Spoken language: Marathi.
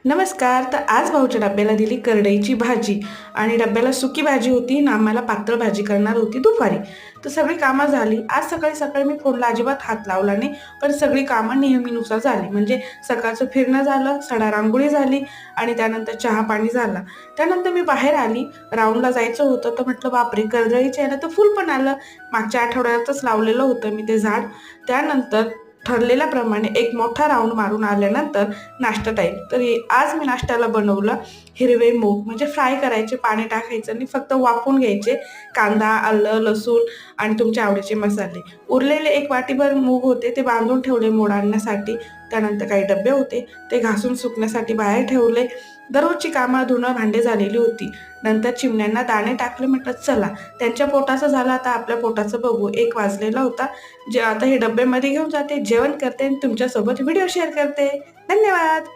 नमस्कार. तर आज भाऊच्या डब्याला दिली करडईची भाजी आणि डब्याला सुकी भाजी होती आणि आम्हाला पातळ भाजी करणार होती दुपारी. तर सगळी कामं झाली. आज सकाळी सकाळी मी फोनला अजिबात हात लावला नाही, पण सगळी कामं नेहमीनुसार झाली. म्हणजे सकाळचं फिरणं झालं, सडा रांगोळी झाली आणि त्यानंतर चहा पाणी झाला. त्यानंतर मी बाहेर आली, राऊंडला जायचं होतं, तर म्हटलं बापरे, करडईचं आहे ना, तर फुल पण आलं. मागच्या आठवड्यातच लावलेलं होतं मी ते झाड. त्यानंतर ठरलेल्याप्रमाणे एक मोठा राऊंड मारून आल्यानंतर नाश्ता टाईम. तर आज मी नाश्त्याला बनवलं हिरवे मूग, म्हणजे फ्राय करायचे, पाणी टाकायचं आणि फक्त वाफवून घ्यायचे. कांदा, आलं, लसूण आणि तुमच्या आवडीचे मसाले. उरलेले एक वाटीभर मूग होते, ते बांधून ठेवले मोड आणण्यासाठी. त्यानंतर काही डबे होते, ते घासून सुकण्यासाठी बाहेर ठेवले. दररोजची कामं, धुणं, भांडे झालेली होती. नंतर चिमण्यांना दाणे टाकले. म्हटलं चला, त्यांच्या पोटाचं झालं, आता आपल्या पोटाचं बघू. 1 वाजलेला होता. जे आता हे डब्यामध्ये घेऊन जाते, जेवण करते आणि तुमच्यासोबत व्हिडिओ शेअर करते. धन्यवाद.